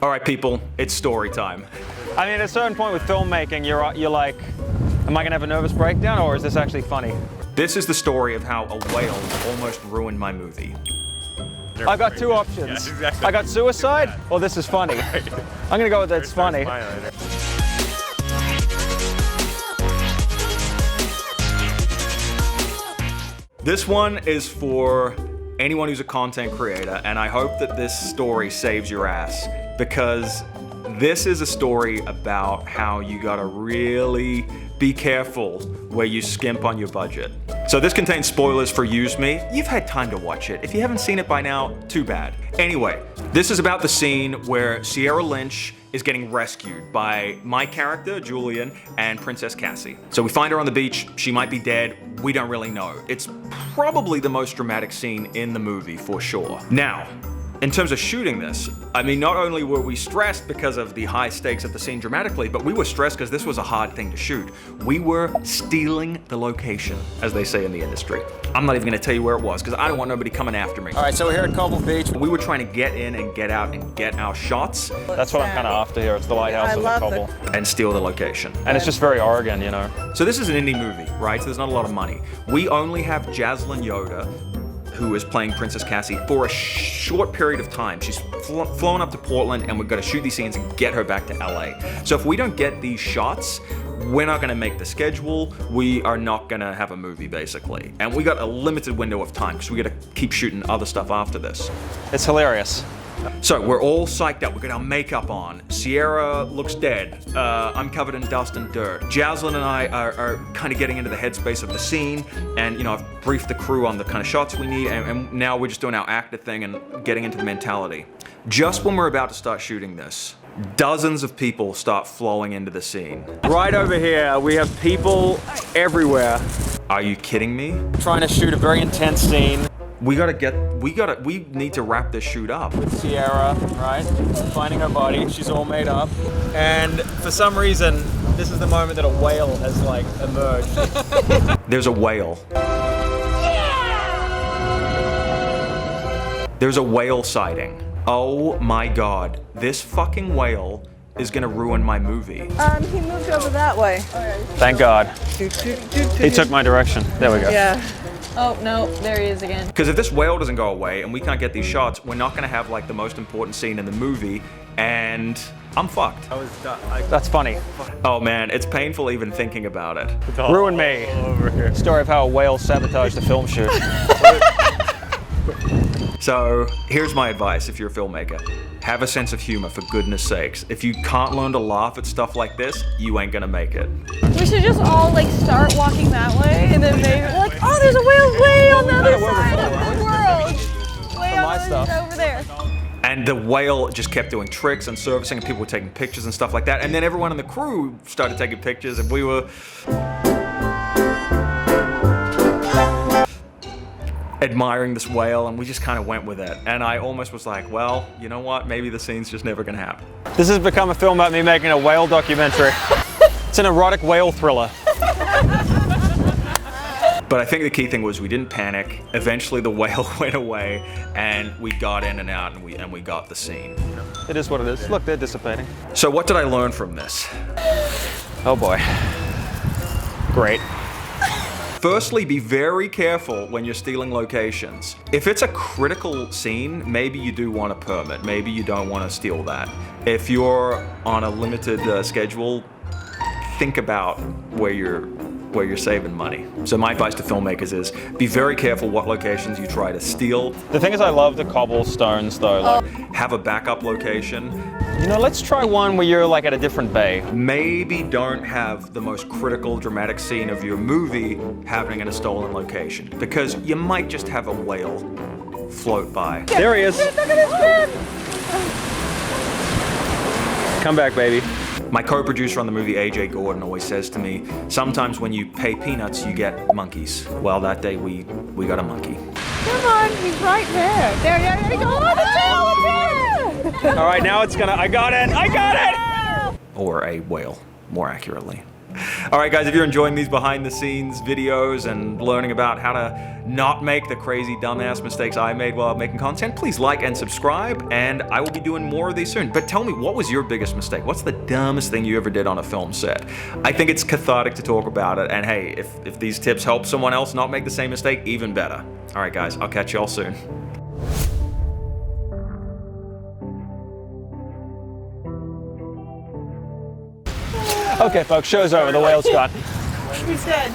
All right, people, it's story time. I mean, at a certain point with filmmaking, you're like, am I gonna have a nervous breakdown, or is this actually funny? This is the story of how a whale almost ruined my movie. I got two options. Yeah, exactly. I got suicide, or this is funny. I'm gonna go with that's funny. This one is for anyone who's a content creator, and I hope that this story saves your ass, because this is a story about how you gotta really be careful where you skimp on your budget. So this contains spoilers for Use Me. You've had time to watch it. If you haven't seen it by now, too bad. Anyway, this is about the scene where Sierra Lynch is getting rescued by my character, Julian, and Princess Cassie. So we find her on the beach. She might be dead. We don't really know. It's probably the most dramatic scene in the movie for sure. Now, in terms of shooting this, I mean, not only were we stressed because of the high stakes of the scene dramatically, but we were stressed because this was a hard thing to shoot. We were stealing the location, as they say in the industry. I'm not even gonna tell you where it was, because I don't want nobody coming after me. All right, so we're here at Cobble Beach. We were trying to get in and get out and get our shots That's what I'm kind of after here. It's the lighthouse of the Cobble. and steal the location. And it's just very Oregon, you know. So this is an indie movie, right? So there's not a lot of money. We only have Jaslyn Yoda, who is playing Princess Cassie, for a short period of time. She's flown up to Portland, and we've got to shoot these scenes and get her back to LA. So if we don't get these shots, we're not gonna make the schedule. We are not gonna have a movie, basically. And we got a limited window of time, because we gotta keep shooting other stuff after this. It's hilarious. So we're all psyched up. We got our makeup on. Sierra looks dead. I'm covered in dust and dirt. Jaslyn and I are kind of getting into the headspace of the scene, and you know, I've briefed the crew on the kind of shots we need, and now we're just doing our actor thing and getting into the mentality. Just when we're about to start shooting this, dozens of people start flowing into the scene. Right over here, we have people everywhere. Are you kidding me? Trying to shoot a very intense scene. We need to wrap this shoot up. Sierra, right? Finding her body. She's all made up. And for some reason, this is the moment that a whale has like emerged. There's a whale. There's a whale sighting. Oh my God, this fucking whale is gonna ruin my movie. He moved over that way. Thank God. He took my direction. There we go. Yeah. Oh, no, there he is again. Because if this whale doesn't go away and we can't get these shots, we're not gonna have like the most important scene in the movie, and I'm fucked. That's funny. Oh man, it's painful even thinking about it. Ruin me. Over here. Story of how a whale sabotaged the film shoot. So here's my advice if you're a filmmaker. Have a sense of humor, for goodness sakes. If you can't learn to laugh at stuff like this, you ain't gonna make it. We should just all like start walking that way, and then maybe like, oh, there's a whale way on the other side of the world. Way over there. And the whale just kept doing tricks and servicing, and people were taking pictures and stuff like that. And then everyone in the crew started taking pictures, and we were admiring this whale, and we just kind of went with it. And I almost was like, well, you know what? Maybe the scene's just never gonna happen. This has become a film about me making a whale documentary. It's an erotic whale thriller. But I think the key thing was we didn't panic. Eventually the whale went away, and we got in and out, and we got the scene. It is what it is. Look, they're dissipating. So what did I learn from this? Oh boy. Great. Firstly, be very careful when you're stealing locations. If it's a critical scene, maybe you do want a permit. Maybe you don't want to steal that. If you're on a limited schedule, think about where you're saving money. So my advice to filmmakers is be very careful what locations you try to steal. The thing is, I love the cobblestones though. Like, Have a backup location. you know, let's try one where you're like at a different bay. Maybe don't have the most critical, dramatic scene of your movie happening in a stolen location, because you might just have a whale float by. There he is. Look at his fin. Come back, baby. My co-producer on the movie, AJ Gordon, always says to me, sometimes when you pay peanuts, you get monkeys. Well, that day we got a monkey. Come on, he's right there. There you go. Oh, the tail. All right, now it's gonna, I got it. Or a whale, more accurately. All right, guys, if you're enjoying these behind the scenes videos and learning about how to not make the crazy dumbass mistakes I made while making content, please like and subscribe, and I will be doing more of these soon. But tell me, what was your biggest mistake? What's the dumbest thing you ever did on a film set? I think it's cathartic to talk about it, and hey, if these tips help someone else not make the same mistake, even better. All right, guys, I'll catch y'all soon. Okay, folks, show's over. The whale's gone. He's dead.